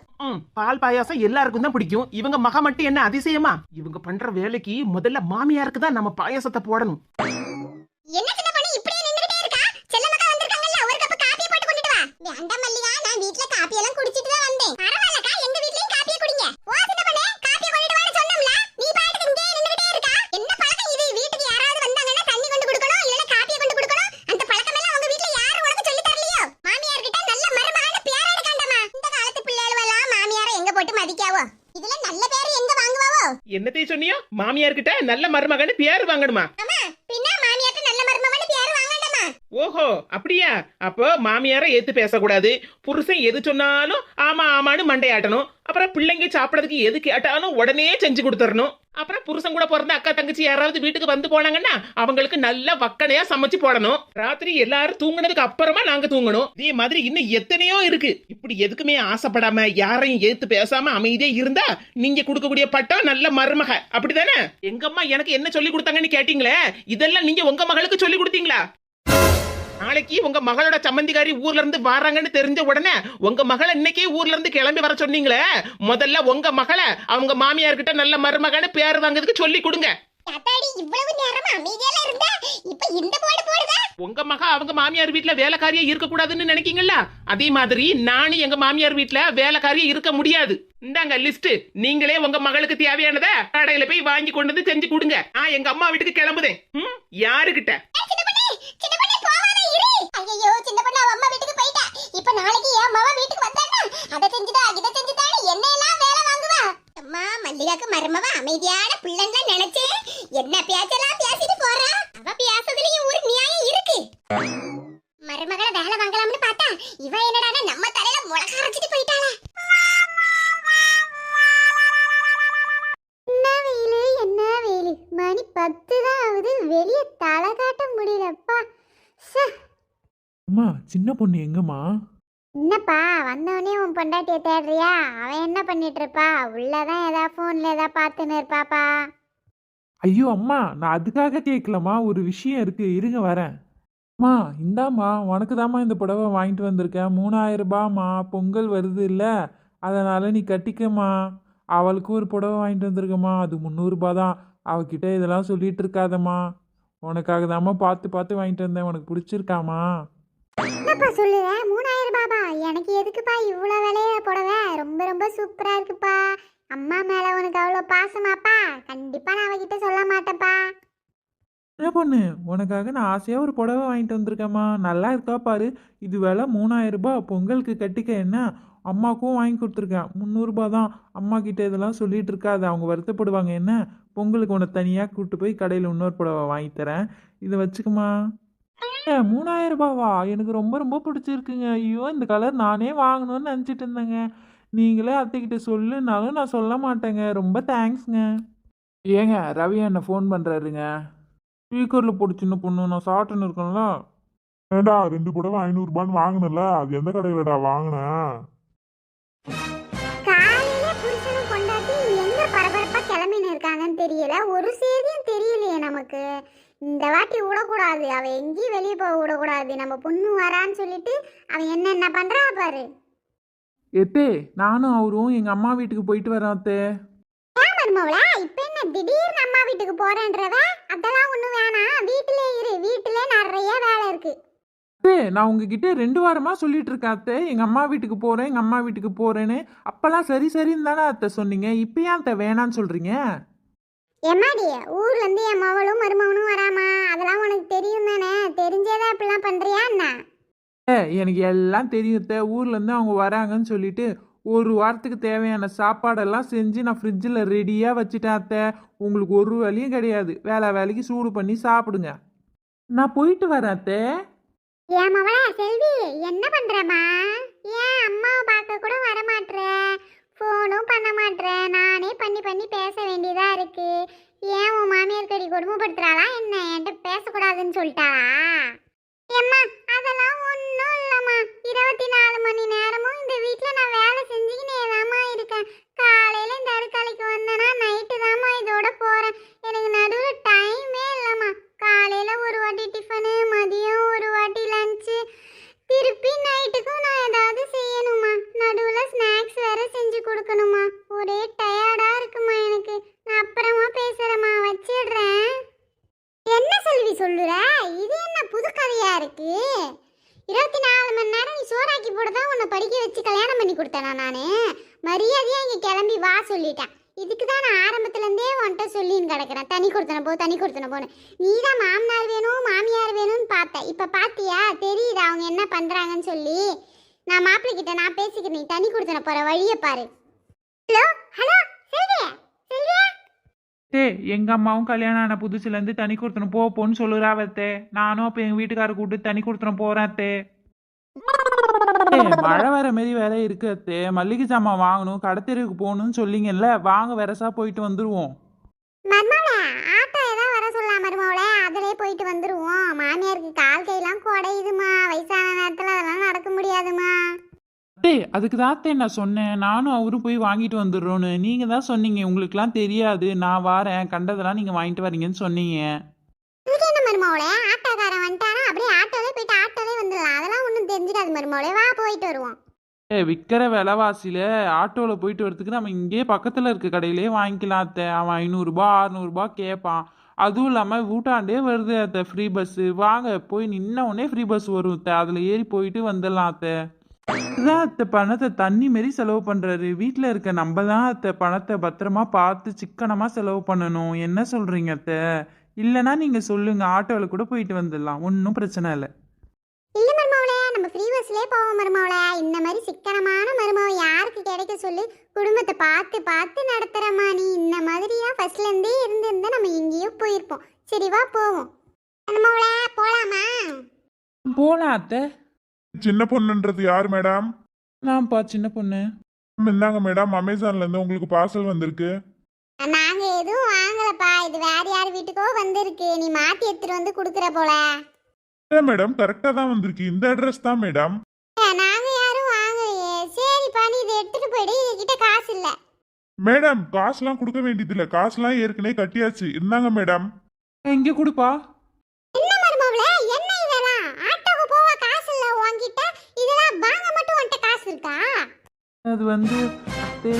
பால் பாயாசம் எல்லாருக்கும் தான் பிடிக்கும். இவங்க மகா மட்டும் என்ன அதிசயமா? இவங்க பண்ற வேலைக்கு முதல்ல மாமியாருக்கு தான் நம்ம பாயாசத்தை போடணும். என்ன சின்ன பொண்ணு இப்படியே நின்னுட்டே இருக்கா? செல்லமக்கா வந்திருக்காங்கல்ல, ஒரு கப் காபி போட்டு கொண்டுட்டு வா. வேண்டாம் மல்லிகா, நான் வீட்ல காபி எல்லாம் குடிச்சிட்டு தான் வந்தேன். பரவாயில்லக்கா, எங்க வீட்லயும் காபி குடிங்க. வா சின்ன பொண்ணு, காபி கொண்டுட்டு வான்னு சொன்னோம்ல, நீ பாட்டுக்கு இங்கே நின்னுட்டே இருக்கா? என்ன பழக்கம் இது? வீட்டுக்கு யாராவது வந்தாங்கன்னா தண்ணி கொண்டு கொடுக்கணும், இல்லனா காபி கொண்டு கொடுக்கணும். அந்த பழக்கம் எல்லாம் உங்க வீட்ல யாரும் உனக்கு சொல்லி தரலையோ? மாமியார் கிட்ட நல்ல மருமகன்னு பேர் எடுக்காண்டமா. இந்த காலத்து பிள்ளைகள் எல்லாம் மாமியாரை எங்க போட்டு மதிக்காவோ? இதுல நல்ல பேர் எங்க வாங்குவாவோ? என்னத்தை சொன்னியோ? மாமியார் கிட்ட நல்ல மருமகன்னு பேர் வாங்கணுமா? ஆமா, பின்ன மாமியார்ட்ட நல்ல மருமகன்னு பேர் வாங்கண்டாமா? ஓஹோ அப்படியா? அப்போ மாமியார ஏத்து பேசக்கூடாது, புருஷன் எது சொன்னாலும் ஆமா ஆமான்னு மண்டையாட்டணும், அப்புறம் பிள்ளைங்க சாப்பிடறதுக்கு எது கேட்டாலும் உடனே செஞ்சு கொடுத்துடணும். அப்புறம் புருஷன் கூட பிறந்த அக்கா தங்கச்சி யாராவது வீட்டுக்கு வந்து போனாங்கன்னா அவங்களுக்கு நல்ல வக்கனையா சமைச்சு போடணும். ராத்திரி எல்லாரும் தூங்குனதுக்கு அப்புறமா நாங்க தூங்கணும். இதே மாதிரி இன்னும் எத்தனையோ இருக்கு. இப்படி எதுக்குமே ஆசைப்படாம யாரையும் ஏத்து பேசாம அமைதியே இருந்தா நீங்க கொடுக்கக்கூடிய பட்டம் நல்ல மருமக. அப்படிதானே? எங்க அம்மா எனக்கு என்ன சொல்லி கொடுத்தாங்கன்னு கேட்டீங்களே, இதெல்லாம் நீங்க உங்க மகளுக்கு சொல்லி கொடுத்தீங்களா? நாளைக்கு உங்க மகளோட சம்மந்திகாரி ஊர்ல இருந்து வராங்கன்னு தெரிஞ்ச உடனே உங்க மகளை இன்னைக்கே ஊர்ல இருந்து கிளம்பி வர சொன்னீங்களே, முதல்ல உங்க மகளை அவங்க மாமியார் கிட்ட நல்ல மருமகன்னு பேர் வாங்குறதுக்கு சொல்லி கொடுங்க. அத்தாடி, இவ்வளவு நேரமா அமைதியால இருந்தா இப்ப இந்த போடு போடுதா? உங்க மகா அவங்க மாமியார் வீட்டுல வேலைக்காரியா இருக்க கூடாதுன்னு நினைக்கீங்களா? அதே மாதிரி நானும் எங்க மாமியார் வீட்டுல வேலைக்காரியா இருக்க முடியாது. இந்தாங்க லிஸ்ட், நீங்களே உங்க மகளுக்கு தேவையானத கடையில போய் வாங்கி கொண்டு வந்து செஞ்சு கொடுங்க. நான் எங்க அம்மா வீட்டுக்கு கிளம்புதேன். யாருகிட்ட? ஐயோ, சின்ன பொண்ணு அவ அம்மா வீட்டுக்கு போயிட்டா. இப்ப நாளைக்கு என் மவ வீட்டுக்கு வந்தான்னா அத செஞ்சுடா இத செஞ்சுடான்னு என்ன எல்லாம் வேலை வாங்குவா. அம்மா, மல்லிகாக்கு மருமவ அமைதியான பிள்ளைன்னு நினைச்சேன். என்ன பேச்செல்லாம் பேசிட்டு போறா. அவ பேசுறதுலயும் ஒரு நியாயம் இருக்கு. மருமகளை வேலை வாங்கலாம்னு பார்த்தா இவ என்னடானா நம்ம தலையில முளக அரைச்சிட்டு போயிட்டாளா. என்ன வெயிலு, மணி 10 தான் ஆகுது, வெளிய தலை காட்ட முடியலப்பா. அம்மா, சின்ன பொண்ணு எங்கம்மா? என்னப்பா, வந்தவனே உன் பொண்டாட்டியை தேடுறியா? அவன் என்ன பண்ணிட்டு இருப்பா? உள்ளதான் ஏதாவது ஃபோன்ல ஏதாவது பார்த்துன்னு இருப்பாப்பா. ஐயோ அம்மா, நான் அதுக்காக கேட்கலம்மா, ஒரு விஷயம் இருக்கு, இருங்க வரேன். அம்மா இந்தாம்மா, உனக்கு தாம்மா இந்த புடவை வாங்கிட்டு வந்திருக்கேன். 3000 ரூபாம்மா, பொங்கல் வருது இல்லை, அதனால நீ கட்டிக்கம்மா. அவளுக்கு ஒரு புடவை வாங்கிட்டு வந்திருக்கம்மா, அது 300 ரூபா தான். அவகிட்ட இதெல்லாம் சொல்லிட்டு இருக்காதம்மா, உனக்காக தாம்மா பார்த்து பார்த்து வாங்கிட்டு வந்தேன். உனக்கு பிடிச்சிருக்காமா? என்னப்பா சொல்லுற? 3000 ரூபாபா? எனக்கு எதுக்குப்பா இவ்வளோ விலைய புடவை? ரொம்ப ரொம்ப சூப்பரா இருக்குப்பா. அம்மா மேல உனக்கு அவ்வளோ பாசமாப்பா? கண்டிப்பா நான் அவகிட்ட சொல்ல மாட்டேப்பா. என்ன பொண்ணு, உனக்காக நான் ஆசையாக ஒரு புடவை வாங்கிட்டு வந்திருக்கேம்மா, நல்லா இருக்கா பாரு. இது விலை 3000 ரூபாய், பொங்கலுக்கு கட்டிக்க என்ன. அம்மாவுக்கும் வாங்கி கொடுத்துருக்கேன், 300 ரூபா தான். அம்மா கிட்ட இதெல்லாம் சொல்லிட்டு இருக்காது, அவங்க வருத்தப்படுவாங்க. என்ன, பொங்கலுக்கு உன்னை தனியாக கூப்பிட்டு போய் கடையில் இன்னொரு புடவை வாங்கி தரேன், இதை வச்சுக்கம்மா. 3000 ரூபாவா? எனக்கு ரொம்ப ரொம்ப பிடிச்சிருக்குங்க. ஐயோ! இந்த கலர் நானே வாங்கணும்னு நினச்சிட்டு இருந்தேங்க. நீங்களே அத்தைக்கிட்ட சொல்லுனாலும் நான் சொல்ல மாட்டேங்க. ரொம்ப தேங்க்ஸ்ங்க. ஏங்க ரவி அண்ணன் ஃபோன் பண்ணுறாருங்க. ஸ்பீக்கரில் போட்டு சின்ன பொண்ணு நான் சாப்பிட்டுன்னு இருக்கேன்ல. ஏண்டா 2 புடவை 500 ரூபான்னு வாங்கினல, அது எந்த கடையிலடா வாங்கினேன்? காலையில புருஷனும் பொண்டாட்டி எங்க பரபரப்பா கிளம்பின்னு இருக்காங்கன்னு தெரியல. ஒரு செய்தியும் தெரியலையே நமக்கு. இந்த வாட்டி விடக்கூடாது, அவ எங்கேயும் வெளியே போக விடக்கூடாது. நம்ம பொண்ணு வரான்னு சொல்லிட்டு அவன் என்னென்ன பண்றா பாரு. எத்தே நானும் அவரும் எங்கள் அம்மா வீட்டுக்கு போயிட்டு வரோம் அத்தே. ஏன் மருமவளா இப்ப என்ன திடீர்னு அம்மா வீட்டுக்கு போறேன்றவ? அதெல்லாம் ஒண்ணும் வேணாம், வீட்டிலே இரு. வீட்டிலே நிறைய வேலை இருக்கு. அத்தே நான் உங்ககிட்ட 2 வாரமாக சொல்லிட்டு இருக்கேன் அத்தை, எங்கள் அம்மா வீட்டுக்கு போகிறேன், எங்கள் அம்மா வீட்டுக்கு போகிறேன்னு. அப்போல்லாம் சரி சரின்னு தானே அத்தை சொன்னீங்க. இப்போ ஏன் அத்தை வேணான்னு சொல்கிறீங்க? எம்மாடி, ஊர்ல இருந்து என் மவளும் மருமவனும் வராமா? அதெல்லாம் உனக்கு தெரியும் தானே? தெரிஞ்சேதான் இப்படிலாம் பண்றியா என்ன? எனக்கு எல்லாம் தெரியும் அத்தை. ஊர்லேருந்து அவங்க வராங்கன்னு சொல்லிட்டு ஒரு வாரத்துக்கு தேவையான சாப்பாடெல்லாம் செஞ்சு நான் ஃப்ரிட்ஜில் ரெடியாக வச்சுட்டேன் அத்தை. உங்களுக்கு ஒரு வேலையும் கிடையாது. வேலைக்கு சூடு பண்ணி சாப்பிடுங்க. நான் போயிட்டு வரேன் அத்தை. ஏன் மவளா செல்வி, என்ன பண்றமா? ஏன் அம்மாவை பார்க்க கூட வர மாட்ற? ஃபோனும் பண்ண மாட்ற? நானே பண்ணி பண்ணி பேச வேண்டியதா இருக்கு. ஏன் உன் மாமியார் கடி கொடுமைப்படுத்துறாளா என்ன? என்கிட்ட பேசக்கூடாதுன்னு சொல்லிட்டாளா? ஏம்மா அதெல்லாம் ஒன்றும் இல்லைம்மா. 24 மணி நேரமும் இந்த வீட்டில் நான் வேலை செஞ்சுக்கினே தாம்மா இருக்கேன். காலையில் இந்த அடுக்கலைக்கு வந்தேன்னா நைட்டு தாம்மா இதோட போகிறேன். எனக்கு நடுவில் டைமே இல்லைம்மா. காலையில் ஒரு வாட்டி டிஃபனு, மதியம் ஒரு வாட்டி லஞ்சு, திருப்பி நைட்டுக்கும் நான் ஏதாவது செய்யணுமா. நடுவில் ஸ்நாக்ஸ் வேற செஞ்சு கொடுக்கணுமா. ஒரே டயர்டாக இருக்குமா எனக்கு. நான் அப்புறமா பேசுகிறேம்மா, வச்சிடுறேன். என்ன செல்வி சொல்லுற? இது என்ன புது கதையா இருக்கு? 24 மணி நேரம் நீ சோறாக்கி போட தான் உன்னை படிக்க வச்சு கல்யாணம் பண்ணி கொடுத்தேனா நானு? மரியாதையா இங்க கிளம்பி வா சொல்லிட்டேன். இதுக்கு தான் நான் ஆரம்பத்துல இருந்தே உன்கிட்ட சொல்லின்னு கிடக்குறேன், தனி கொடுத்தன போன்னு. நீ தான் மாமனார் வேணும் மாமியார் வேணும்னு பார்த்த. இப்ப பாத்தியா தெரியுதா அவங்க என்ன பண்றாங்கன்னு சொல்லி? நான் மாப்பிள்ளை கிட்ட நான் பேசிக்கிறேன், நீ தனி கொடுத்தன போற வழியை பாரு. ஹலோ ஹலோ செல்வியா செல்வியா. எங்கள் அம்மாவும் கல்யாணம் ஆன புதுசுலேருந்து தனி கொடுத்தனும் போன்னு சொல்லுறாவத்தே. நானும் அப்போ எங்கள் வீட்டுக்காரர் கூப்பிட்டு தனி கொடுத்தனும் போகிறேன் அத்தே. மழை வர மாரி வேற இருக்கு அத்தே. மல்லிகை சாமான் வாங்கணும், கடத்தெருவுக்கு போகணும்னு சொல்லிங்கல்ல, வாங்க வெரசா போயிட்டு வந்துடுவோம். மருமவளே, ஆட்டோ ஏதாவது வர சொல்லலாம் மருமவளே, அதிலே போயிட்டு வந்துடுவோம். மாமியாருக்கு கால் கையெல்லாம் குடையுதுமா. வயசான நேரத்தில் அதெல்லாம் நடக்க முடியாதுமா. அதுக்கு தான் நான் சொன்னேன், நானும் அவரும் போய் வாங்கிட்டு வந்துடுறோன்னு. நீங்கள் தான் சொன்னீங்க உங்களுக்குலாம் தெரியாது, நான் வாரேன், கண்டதெல்லாம் நீங்கள் வாங்கிட்டு வரீங்கன்னு சொன்னீங்க. இதுக்கு என்ன மருமவளே, ஆட்டோக்காரன் வந்துட்டானா அப்படியே ஆட்டோலே போயிட்டு ஆட்டோலே வந்துடலாம். அதெல்லாம் ஒன்றும் தெரிஞ்சுக்காது மருமவளே, வா போயிட்டு வருவோம். விற்கிற விலைவாசியில் ஆட்டோவில் போயிட்டு வரதுக்கு நம்ம இங்கேயே பக்கத்தில் இருக்க கடையிலே வாங்கிக்கலாம் அத்தை. அவன் 500 600 கேட்பான். அதுவும் இல்லாமல் வீட்டாண்டே வருது அத்தை ஃப்ரீ பஸ்ஸு. வாங்க போய் நின்ன உடனே ஃப்ரீ பஸ் வரும் அத்தை, அதில் ஏறி போயிட்டு வந்துடலாம் அத்தை. இதுதான் அத்தை பணத்தை தண்ணி மாரி செலவு பண்ணுறாரு. வீட்டில் இருக்க நம்ம தான் அத்தை பணத்தை பத்திரமா பார்த்து சிக்கனமாக செலவு பண்ணணும். என்ன சொல்கிறீங்க அத்தை? இல்லைன்னா நீங்கள் சொல்லுங்கள், ஆட்டோவில் கூட போயிட்டு வந்துடலாம், ஒன்றும் பிரச்சனை இல்லை. இல்ல மருமவளே, நம்ம ஃப்ரீ பஸ்லயே போவோம் மருமவளே. இந்த மாதிரி சிக்கனமான மருமவ யாருக்கு கிடைக்க சொல்லி குடும்பத்தை பார்த்து பார்த்து நடத்துறமா நீ. இந்த மாதிரியா ஃபர்ஸ்ட்ல இருந்தே இருந்திருந்தா நம்ம எங்கேயோ போயிருப்போம். சரி வா போவோம். மருமவளே போலாமா? போகலாம் அத்தை. சின்ன பொண்ணுன்றது யார் மேடம்? நான்ப்பா சின்ன பொண்ணு. இந்தாங்க மேடம், அமேசான்ல இருந்து உங்களுக்கு பார்சல் வந்திருக்கு. நாங்க எதுவும் வாங்கலப்பா, இது வேற யார் வீட்டுக்கோ வந்திருக்கு. நீ மாத்தி எடுத்துட்டு வந்து குடுக்குற போல. மேடம் கரெக்டா தான் வந்திருக்கு, இந்த அட்ரஸ் தான் மேடம். நாங்க யாரும் வாங்கலையே. சரிப்பா நீ இதை எடுத்துட்டு போயிடு, என்கிட்ட காசு இல்ல. மேடம் காசுலாம் கொடுக்க வேண்டியது இல்ல, காசுலாம் ஏற்கனவே கட்டியாச்சு. இருந்தாங்க மேடம். இங்கே கொடுப்பா. என்ன மருமவளே, என்ன இதெல்லாம்? ஆட்டோக்கு போவ காசு இல்ல உன்கிட்ட, இதெல்லாம் வாங்க மட்டும் உன்கிட்ட காசு இருக்கா? அது வந்து அத்தை,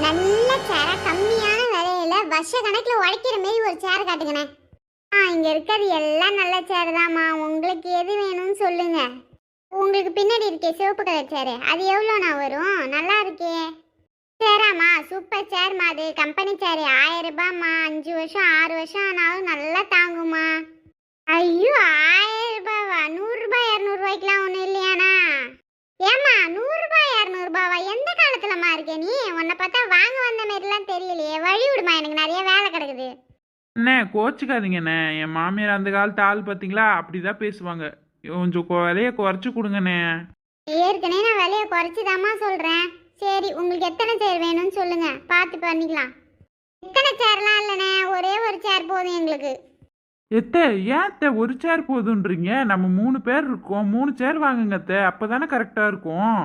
நல்ல சேர கம்மியான விலையில வருஷ கணக்குல உழைக்கிற மாதிரி ஒரு சேர் காட்டுங்கண்ணே. இங்க இருக்கிறது எல்லாம் நல்ல சேர் தாம்மா. உங்களுக்கு எது வேணும்னு சொல்லுங்க. உங்களுக்கு பின்னாடி இருக்கே சிவப்பு கலர் சேரு, அது எவ்வளோண்ணா வரும்? நல்லா இருக்கே சேராம்மா, சூப்பர் சேர்மா. அது கம்பெனி சேரு, 1000 ரூபாய்மா. 5 வருஷம் 6 வருஷம் ஆனாலும் நல்லா தாங்குமா. ஐயோ 1000 ரூபாவா? 100 ரூபாய் 200 ரூபாய்க்குலாம் ஒன்றும் இல்லையாண்ணா? ஏமா 100 ரூபாய் 200 ரூபாவா? எந்த காலத்துலமா இருக்க நீ? உன்னை பார்த்தா வாங்க வந்த மாதிரிலாம் தெரியலையே. வழி விடுமா, எனக்கு நிறைய வேலை கிடக்குது. அண்ணே கோச்சுக்காதீங்கண்ணே, என் மாமியார் அந்த காலத்து ஆள் பார்த்தீங்களா, அப்படிதான் பேசுவாங்க. கொஞ்சம் விலையை குறைச்சி கொடுங்கண்ணே. ஏற்கனவே நான் விலையை குறைச்சிதாம்மா சொல்றேன். சரி, உங்களுக்கு எத்தனை சேர் வேணும்னு சொல்லுங்க, பார்த்து பண்ணிக்கலாம். எத்தனை சேர்லாம் இல்லைண்ணே, ஒரே ஒரு சேர் போதும் எங்களுக்கு. எத்த ஏன் அத்தை ஒரு சேர் போதுன்றீங்க? நம்ம 3 பேர் இருக்கோம், 3 சேர் வாங்குங்க அத்தை, அப்பதானே கரெக்டாக இருக்கும்.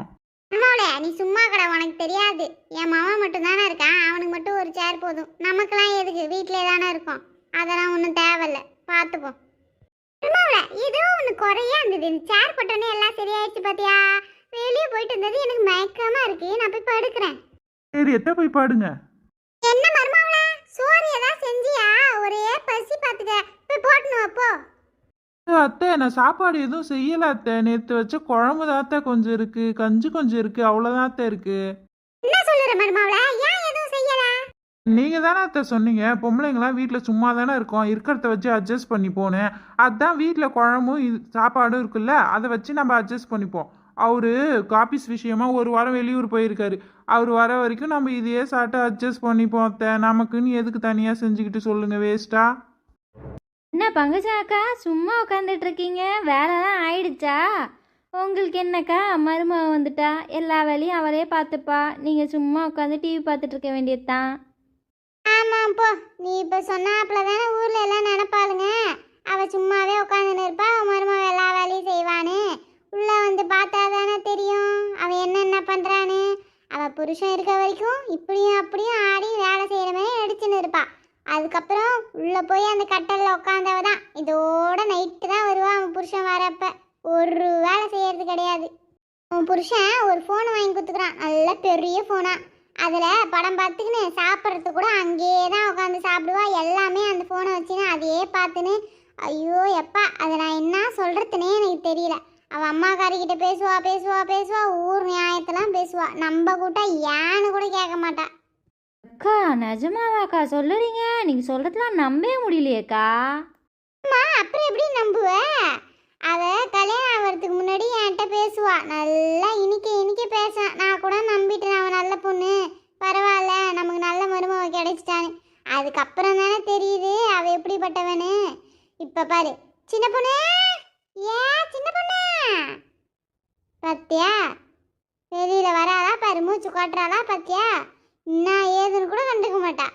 அம்மாவோட நீ சும்மா கடை, உனக்கு தெரியாது. என் மாமா மட்டும் தானே இருக்கான், அவனுக்கு மட்டும் ஒரு சேர் போதும். நமக்கெல்லாம் எதுக்கு, வீட்டிலே தானே இருக்கோம், அதெல்லாம் ஒன்றும் தேவையில்ல, பார்த்துப்போம். அம்மாவோட ஏதோ ஒன்று குறையா இருந்தது, இந்த சேர் போட்டோன்னே எல்லாம் சரியாயிடுச்சு பார்த்தியா? வெளியே போயிட்டு இருந்தது, எனக்கு மயக்கமா இருக்கு, நான் போய் படுக்கிறேன். சரி எத்த போய் பாடுங்க. என்ன மருமாவள, சோறு ஏதாவது செஞ்சியா? ஒரே பசி பார்த்துக்க, போய் போட்டணும் அப்போ. அத்தை நான் சாப்பாடு எதுவும் செய்யல அத்தை, நேற்று வச்ச குழம்பு தான் அத்தை கொஞ்சம் இருக்கு, கஞ்சி கொஞ்சம் இருக்கு, அவ்வளோதான் அத்தை இருக்கு. என்ன சொல்லுற மருமாவள, ஏன் எதுவும் செய்யல? நீங்க தானே அத்தை சொன்னீங்க பொம்பளைங்களாம் வீட்டில் சும்மா தானே இருக்கோம், இருக்கிறத வச்சு அட்ஜஸ்ட் பண்ணி போனேன். அதான் வீட்டில் குழம்பும் சாப்பாடும் இருக்குல்ல, அதை வச்சு நம்ம அட்ஜஸ்ட் பண்ணிப்போம். அவரு ஆஃபீஸ் விஷயமா ஒரு வாரம் வெளியூர் போயிருக்காரு, அவர் வர வரைக்கும் நம்ம இதையே சாப்பிட்டு அட்ஜஸ்ட் பண்ணிப்போம் அத்தை. நமக்குன்னு எதுக்கு தனியாக செஞ்சுக்கிட்டு சொல்லுங்க, வேஸ்டா? என்ன பங்குச்சாக்கா சும்மா உட்காந்துட்டு இருக்கீங்க? வேலைலாம் ஆயிடுச்சா? உங்களுக்கு என்னக்கா, மருமக வந்துட்டா, எல்லா வேலையும் அவளே பார்த்துப்பா, நீங்கள் சும்மா உட்காந்து டிவி பார்த்துட்டு இருக்க வேண்டியது தான். ஆமாம் போ, நீ இப்போ சொன்னாப்புல தானே ஊரில் எல்லாம் நினைப்பாளுங்க, அவள் சும்மாவே உட்காந்துன்னு இருப்பா, அவன் மருமக எல்லா வேலையும் செய்வான்னு. உள்ளே வந்து பார்த்தா தானே தெரியும் அவன் என்னென்ன பண்ணுறான்னு. அவள் புருஷன் இருக்க வரைக்கும் இப்படியும் அப்படியும் ஆடி வேலை செய்கிற மாதிரி நடிச்சுன்னு இருப்பா. அதுக்கப்புறம் உள்ளே போய் அந்த கட்டலில் உட்காந்தவ தான் இதோட நைட்டு தான் வருவான். அவன் புருஷன் வரப்ப ஒரு வேலை செய்யறது கிடையாது. அவன் புருஷன் ஒரு ஃபோன் வாங்கி கொடுத்துக்கிறான், நல்ல பெரிய ஃபோனா. அதில் படம் பார்த்துக்கின்னு சாப்பிட்றதுக்கு கூட அங்கேயே தான் உட்காந்து சாப்பிடுவா. எல்லாமே அந்த ஃபோனை வச்சுன்னு அதையே பார்த்துன்னு. ஐயோ எப்பா, அதை நான் என்ன சொல்கிறதுனே எனக்கு தெரியல. அவள் அம்மாக்காரிக்கிட்ட பேசுவா பேசுவா பேசுவா, ஊர் நியாயத்தெல்லாம் பேசுவா. நம்ம கூட்டா ஏன்னு கூட கேட்க மாட்டா. அக்கா நிஜமாவாக்கா சொல்லுறீங்க? நீங்கள் சொல்கிறதுலாம் நம்பவே முடியலையேக்கா. அம்மா அப்புறம் எப்படி நம்புவ? அவள் கல்யாணம் ஆகிறதுக்கு முன்னாடி என்கிட்ட பேசுவா, நல்லா இனிக்க பேசான். நான் கூட நம்பிட்டேன், அவன் நல்ல பொண்ணு, பரவாயில்ல நமக்கு நல்ல மருமக கிடைச்சிட்டான்னு. அதுக்கப்புறம் தானே தெரியுது அவள் எப்படிப்பட்டவனு. இப்போ பாரு, சின்ன பொண்ணு, சின்ன பொண்ணு பத்தியா வெளியில வராளா பாரு, மூச்சு காட்டுறாளா பத்தியா? என்ன ஏதுன்னு கூட கண்டுக்க மாட்டா.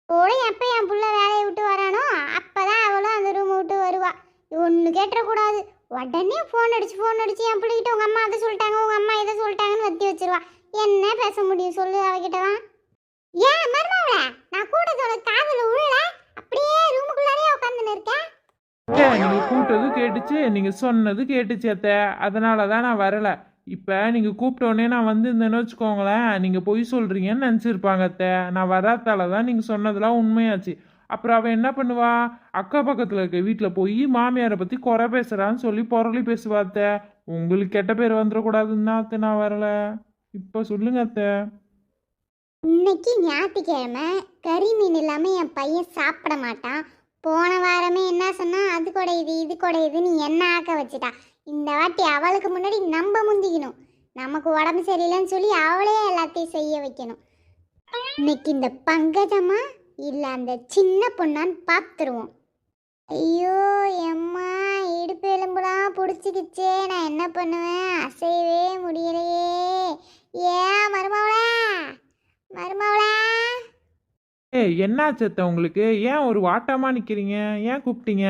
கூட எப்போ என் புள்ள வேலையை விட்டு வரானோ அப்பதான் அவளும் அந்த ரூமை விட்டு வருவா. ஒன்று கேட்டுறக்கூடாது, உடனே ஃபோன் அடிச்சு என் பிள்ளைகிட்ட உங்கள் அம்மா அதை சொல்லிட்டாங்க, உங்கள் அம்மா இதை சொல்லிட்டாங்கன்னு வத்தி வச்சிருவா. என்ன பேச முடியும் சொல்லு அவகிட்டலாம்? ஏன் மருமவள, நான் கூட காதில் உள்ள அப்படியே ரூமுக்குள்ளாரே உட்காந்துன்னு இருக்கேன். நீங்க கூப்பிட்டது கேட்டுச்சு, நீங்க சொன்னது கேட்டுச்சு அத்தை, அதனால தான் நான் வரல. இப்போ நீங்கள் கூப்பிட்டோடனே நான் வந்திருந்தேன்னு வச்சுக்கோங்களேன், நீங்கள் பொய் சொல்கிறீங்கன்னு நினச்சிருப்பாங்க அத்தை. நான் வராதால தான் நீங்கள் சொன்னதெல்லாம் உண்மையாச்சு. அப்புறம் அவன் என்ன பண்ணுவா, அக்கா பக்கத்தில் இருக்க வீட்டில் போய் மாமியாரை பற்றி குறை பேசுகிறான்னு சொல்லி பொருளி பேசுவா அத்தை. உங்களுக்கு கெட்ட பேர் வந்துடக்கூடாதுன்னு தான் அத்தை நான் வரல. இப்போ சொல்லுங்க அத்தை. இன்னைக்கு ஞாயிற்றுக்கிழமை, கறி மீன் இல்லாமல் என் பையன் சாப்பிட மாட்டான். போன வாரமே என்ன சொன்னா, அது குடையுது இது குடையுதுன்னு என்ன ஆக்க வச்சுட்டா. இந்த வாட்டி அவளுக்கு முன்னாடி நம்ம முந்திக்கணும். நமக்கு உடம்பு சரியில்லைன்னு சொல்லி அவளே எல்லாத்தையும் செய்ய வைக்கணும். இன்னைக்கு இந்த பங்கஜமா இல்லை அந்த சின்ன பொண்ணான்னு பார்த்துருவோம். ஐயோ எம்மா, இடுப்பு எலும்புலாம் பிடிச்சிக்கிச்சே, நான் என்ன பண்ணுவேன், அசையவே முடியலையே. ஏன் மருமவளா மருமவளா? என்னாச்சு அத்தை உங்களுக்கு? ஏன் ஒரு வாட்டமாக நிற்கிறீங்க? ஏன் கூப்பிட்டீங்க?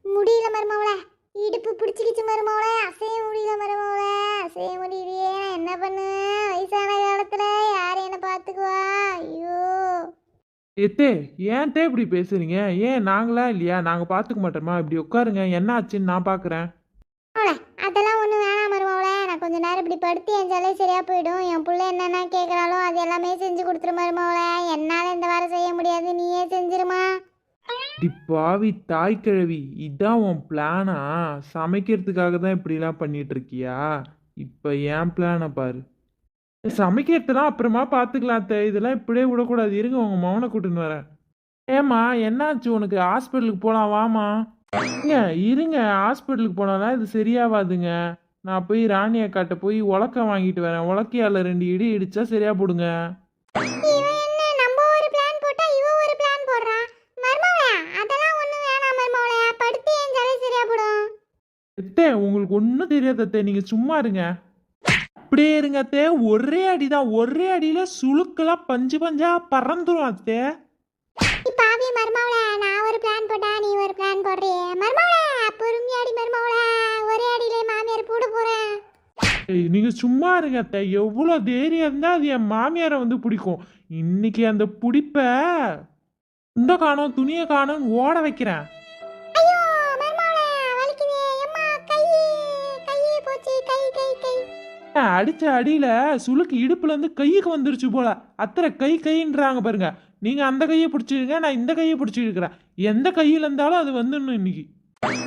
முடியல மருமவளா, இடுப்பு பிடிச்சிக்கிச்சு மருமவளா, அசைய முடியல மருமவளா, அசைய முடியலையே. நான் என்ன பண்ணுவேன், வயசான காலத்தில் யார் என்ன பார்த்துக்குவா? ஐயோ எத்தே ஏன் தே இப்படி பேசுறீங்க? ஏன் நாங்களா இல்லையா? நாங்கள் பார்த்துக்க மாட்டோமா? இப்படி உட்காருங்க, என்ன ஆச்சுன்னு நான் பார்க்குறேன். அதெல்லாம் ஒன்றும் வேணாம் மருமவளா, நான் கொஞ்ச நேரம் இப்படி படுத்து எஞ்சாலே சரியாக போயிடும். என் பிள்ளை என்னென்ன கேட்குறாளோ அது எல்லாமே செஞ்சு கொடுத்துரு மருமவளா. என்னால் இந்த வாரம் செய்ய முடியாது, நீயே செஞ்சிருமா. பாவி தாய் கிழவி, இதான் உன் பிளானா? சமைக்கிறதுக்காக தான் இப்படிலாம் பண்ணிட்டு இருக்கியா? இப்போ ஏன் பிளானை பாரு. சமைக்கிறதுலாம் அப்புறமா பார்த்துக்கலாம் அத்தை, இதெல்லாம் இப்படியே விடக்கூடாது. இருங்க உங்கள் மகனை கூட்டின்னு வரேன். ஏம்மா என்னாச்சு உனக்கு? ஹாஸ்பிட்டலுக்கு போகலாம் வாமா. இருங்க ஹாஸ்பிட்டலுக்கு போனாலாம் இது சரியாவாதுங்க. நான் போய் ராணி அக்காட்ட போய் உலக்க வாங்கிட்டு வரேன். உலக்கையால் 2 இடி இடிச்சா சரியா போடுங்க. இவன் என்ன நம்ம ஒரு பிளான் போட்டா இவன் ஒரு பிளான் போடுறான். அத்தை உங்களுக்கு ஒன்றும் தெரியாது அத்தை, நீங்க சும்மா இருங்க. அப்படியே இருங்க அத்தை, ஒரே அடிதான், ஒரே அடியில சுளுக்கெல்லாம் பஞ்சு பஞ்சா பறந்துரும் அத்தை. பாவி மருமவளே, நான் ஒரு பிளான் போட்டா நீ ஒரு பிளான் போடுறியே மருமவளே. பொறுமையாடி மருமவளே, ஒரே அடியிலே மாமியார் போட போறேன். ஏய், நீங்க சும்மா இருங்க அத்தை, எவ்வளோ தைரியம் இருந்தா அது என் மாமியாரை வந்து பிடிக்கும். இன்னைக்கு அந்த பிடிப்ப இந்த காணோம் துணியை காணோம் ஓட வைக்கிறேன். ஐயோ மருமவளே, வலிக்குதே அம்மா, கையே போச்சு, கை. அடிச்ச அடியில சுளுக்கு இடுப்புல இருந்து கையுக்கு வந்துருச்சு போல. அத்தனை கைன்றாங்க பாருங்க. நீங்க அந்த கையை பிடிச்சிருங்க, நான் இந்த கையை பிடிச்சிருக்கிறேன். எந்த கையில இருந்தாலும் அது வந்துடணும் இன்னைக்கு.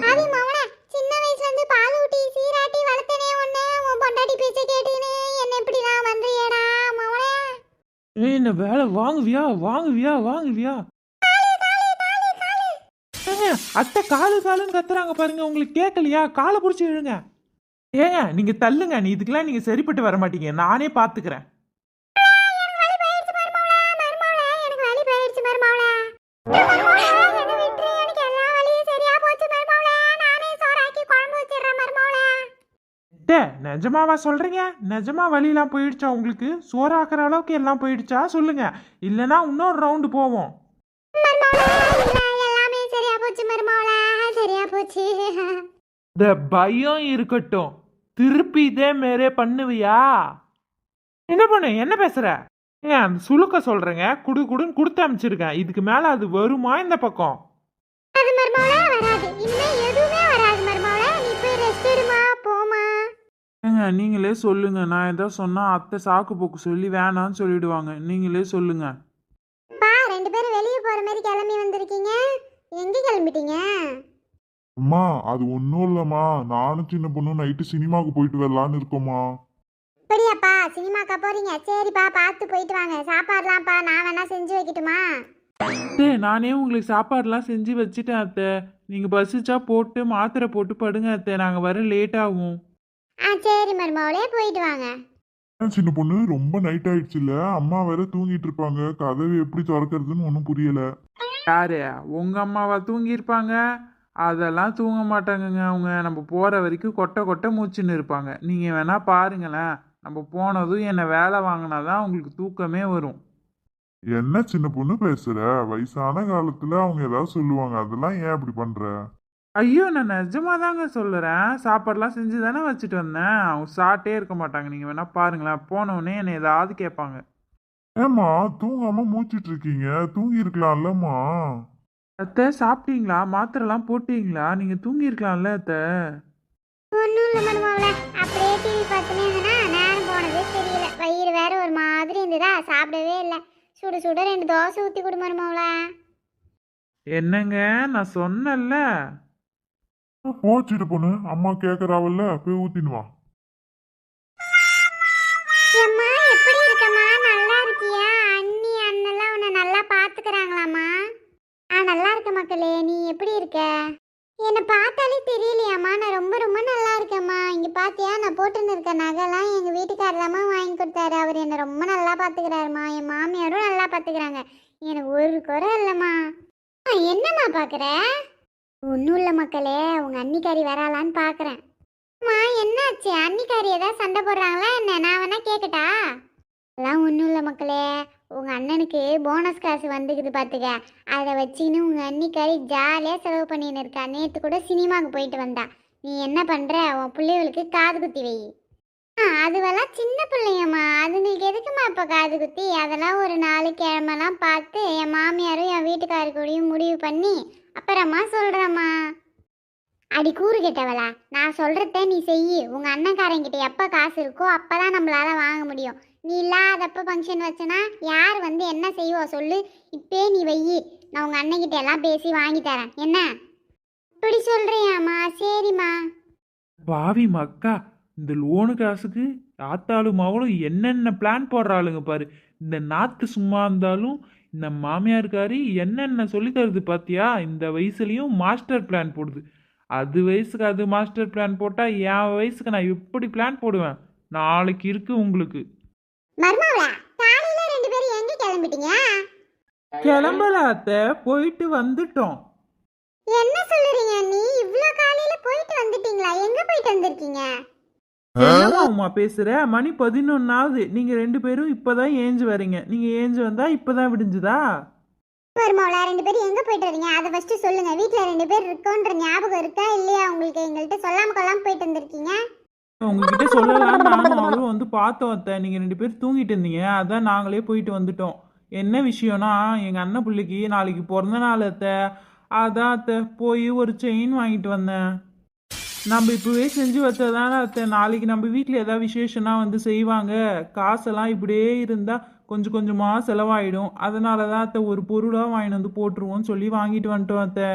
பாவி மவளே, சின்ன வயசுல இருந்து பால் ஊட்டி சீராட்டி வளர்த்தனே உன்னை, உன் பொண்டாட்டி பேச்ச கேட்டுனே என்ன இப்படி நான் வந்தியேடா மவளே. என்ன வேலை வாங்குவியா? ஏங்க, அத்தை காலுன்னு கத்துறாங்க பாருங்க, உங்களுக்கு கேட்கலையா? காலை பிடிச்சி விழுங்க. ஏங்க நீங்க தள்ளுங்க, நீ இதுக்கெல்லாம் நீங்க சரிப்பட்டு வர மாட்டீங்க, நானே பாத்துக்கிறேன். நிஜமாவா சொல்றீங்க? நிஜமா வலியெல்லாம் போயிடுச்சா உங்களுக்கு? சோறாக்குற அளவுக்கு எல்லாம் போயிடுச்சா சொல்லுங்க, இல்லைன்னா இன்னொரு ரவுண்டு போவோம். இந்த பயம் இருக்கட்டும், திருப்பி இதே மாரே பண்ணுவியா? என்ன பேசுற? ஏன் அந்த சுளுக்க சொல்றேங்க, குடுன்னு கொடுத்து அனுப்பிச்சிருக்கேன். இதுக்கு மேல அது வருமா இந்த பக்கம்? ஏங்க நீங்களே சொல்லுங்க, நான் ஏதாவது சொன்னா அத்தை சாக்கு போக்கு சொல்லி வேணான்னு சொல்லிடுவாங்க. நீங்களே சொல்லுங்க. ரெண்டு பேரும் வெளியே போற மாதிரி கிளம்பி வந்திருக்கீங்க, எங்க கிளம்பிட்டீங்க? அம்மா அது ஒன்றும் இல்லைம்மா, நானும் சின்ன பொண்ணு நைட்டு சினிமாவுக்கு போயிட்டு வரலான்னு இருக்கோம்மா. அப்படியாப்பா, சினிமாக்கா போறீங்க? சரிப்பா, பார்த்து போயிட்டு வாங்க. சாப்பாடுலாம்ப்பா நான் வேணா செஞ்சு வைக்கட்டுமா? அத்தை நானே உங்களுக்கு சாப்பாடுலாம் செஞ்சு வச்சுட்டேன் அத்தை. நீங்க பசிச்சா போட்டு மாத்திரை போட்டு படுங்க அத்தை, நாங்க வர லேட் ஆகும். சரி மருமவளே, போயிட்டு வாங்க. சின்ன பொண்ணு ரொம்ப நைட் ஆயிடுச்சு இல்ல, அம்மா வேற தூங்கிட்டு இருப்பாங்க, கதவு எப்படி திறக்கிறதுன்னு ஒன்றும் புரியல. யாரு உங்க அம்மாவா தூங்கியிருப்பாங்க? அதெல்லாம் தூங்க மாட்டாங்கங்க அவங்க. நம்ம போற வரைக்கும் கொட்டை மூச்சுன்னு இருப்பாங்க. நீங்க வேணா பாருங்களேன், நம்ம போனதும் என்னை வேலை வாங்கினாதான் உங்களுக்கு தூக்கமே வரும். என்ன சின்ன பொண்ணு பேசுற? வயசான காலத்துல அவங்க ஏதாவது சொல்லுவாங்க, அதெல்லாம் ஏன் அப்படி பண்ற? ஐயோ நான் நிஜமா தாங்க சொல்லுறேன். சாப்பாடுலாம் செஞ்சு தானே வச்சுட்டு வந்தேன். அவங்க சாப்பிட்டே இருக்க மாட்டாங்க. நீங்க வேணா பாருங்களேன், போனவுடனே என்னை ஏதாவது கேட்பாங்க. ஏம்மா தூங்காம மூச்சிட்டு இருக்கீங்க, தூங்கி இருக்கலாம்லம்மா. அத்தை சாப்பிட்டீங்களா? மாத்திரைலாம் போட்டீங்களா? நீங்க தூங்கி இருக்கலாம்ல அத்தை. ஒன்றும் இல்லை மருமவளே, அப்படியே டிவி பார்த்துனே இருந்தேன்னா நேரம் போனதே தெரியல. வயிறு வேற ஒரு மாதிரி இருந்ததா, சாப்பிடவே இல்லை. சுட 2 தோசை ஊற்றி கொடு மருமவளே. என்னங்க நான் சொன்னேன்ல. போச்சிட்டு பொண்ணு, அம்மா கேக்குறாவல்ல, போய் ஊத்தினுவா. அம்மா எப்படி இருக்கம்மா? நல்லா இருக்கியா? அண்ணி அண்ணெல்லாம் உன்னை நல்லா பார்த்துக்கிறாங்களாம்மா? நல்லா இருக்க மக்களே, நீ எப்படி இருக்க? என்னை பார்த்தாலே தெரியலையாம்மா, நான் ரொம்ப ரொம்ப நல்லா இருக்கேம்மா. இங்கே பார்த்தியா, நான் போட்டுன்னு இருக்க நகைலாம் எங்கள் வீட்டுக்காரலாமா வாங்கி கொடுத்தாரு. அவர் என்னை ரொம்ப நல்லா பார்த்துக்கிறாருமா. என் மாமியாரும் நல்லா பார்த்துக்கிறாங்க. எனக்கு ஒரு குறை இல்லைம்மா. என்னம்மா பார்க்குற? ஒன்றும் இல்லை மக்களே, உங்கள் அன்னிக்காரி வராளான்னு பார்க்குறேன். அம்மா என்னாச்சு? அன்னிக்காரி ஏதாவது சண்டை போடுறாங்களா என்ன? நான் வேணா கேட்கட்டா? அதெல்லாம் ஒன்றும் இல்லை மக்களே, உங்கள் அண்ணனுக்கு போனஸ் காசு வந்துக்குது பார்த்துக்க. அதை வச்சுன்னு உங்கள் அன்னிக்காரி ஜாலியாக செலவு பண்ணின்னு இருக்கா. நேற்று கூட சினிமாவுக்கு போயிட்டு வந்தா. நீ என்ன பண்ணுற? உன் பிள்ளைகளுக்கு காது குத்தி வை. அதுவெல்லாம் சின்ன பிள்ளைங்கம்மா, அதுங்களுக்கு எதுக்குமா இப்போ காது குத்தி? அதெல்லாம் ஒரு 4 கிழமெல்லாம் பார்த்து என் மாமியாரும் என் வீட்டுக்காரு கூடயும் முடிவு பண்ணி அப்புறமா சொல்கிறேம்மா. அடி கூறு கேட்டவளா, நான் சொல்கிறத நீ செய். உங்கள் அண்ணன்காரங்கிட்ட எப்போ காசு இருக்கோ அப்போ தான் நம்மளால் வாங்க முடியும். நீ இல்லாதப்போ ஃபங்க்ஷன் வச்சனா யார் வந்து என்ன செய்வோம் சொல்லு? இப்பே நீ வை, நான் உங்கள் அண்ணன்கிட்ட எல்லாம் பேசி வாங்கி தரேன். என்ன இப்படி சொல்கிறியாம்மா? சரிம்மா. பாவி மக்கா, இந்த லோனு காசுக்கு ஆத்தாளும் அவளும் என்னென்ன பிளான் போடுறாளுங்க பாரு. இந்த நாத்து சும்மா இருந்தாலும் இந்த மாமியாருக்காரி என்னென்ன சொல்லி தருது பாத்தியா? இந்த வயசுலயும் மாஸ்டர் பிளான் போடுது. அது வயசுக்கு அது மாஸ்டர் பிளான் போட்டா என் வயசுக்கு நான் எப்படி பிளான் போடுவேன்? நாளைக்கு இருக்கு உங்களுக்கு. மர்மவளா, காலையில 2 பேரும் எங்க கிளம்பிட்டீங்க? கிளம்பல அத்தை, போயிட்டு வந்துட்டோம். என்ன சொல்றீங்க? நீ இவ்ளோ காலையில போயிட்டு வந்துட்டீங்களா? எங்க போயிட்டு வந்திருக்கீங்க? என்னம்மா உமா பேசுற? மணி 11 நீங்க 2 பேரும் இப்பதான் ஏஞ்சு வரீங்க. நீங்க ஏஞ்சு வந்தா இப்பதான் விடிஞ்சுதா? மருமவளா 2 பேரும் எங்க போயிட்டு வரீங்க? அதை ஃபர்ஸ்ட் சொல்லுங்க. வீட்ல 2 பேர் இருக்கோன்ற ஞாபகம் இருக்கா இல்லையா உங்களுக்கு? எங்கள்கிட்ட சொல்லாம கொள்ளாம போயிட்டு வந்திருக்கீங்க. உங்ககிட்ட சொல்லலாம் நானும் அவளும் வந்து பார்த்தோம் அத்தை. நீங்க 2 பேரும் தூங்கிட்டு இருந்தீங்க. அதான் நாங்களே போயிட்டு வந்துட்டோம். என்ன விஷயம்னா எங்க அண்ணன் பிள்ளைக்கு நாளைக்கு பிறந்த நாள் அத்தை. அதான் அத்தை போய் ஒரு செயின் வாங்கிட்டு வந்தேன். நம்ம இப்பவே செஞ்சு வச்சதானே அத்தை. நாளைக்கு நம்ம வீட்டில் ஏதாவது விசேஷம்னா வந்து செய்வாங்க. காசெல்லாம் இப்படியே இருந்தா கொஞ்சம் கொஞ்சமா செலவாயிடும். அதனால தான் அத்தை ஒரு பொருளாக வாங்கிட்டு வந்து போட்டுருவோம்னு சொல்லி வாங்கிட்டு வந்துட்டோம் அத்தை.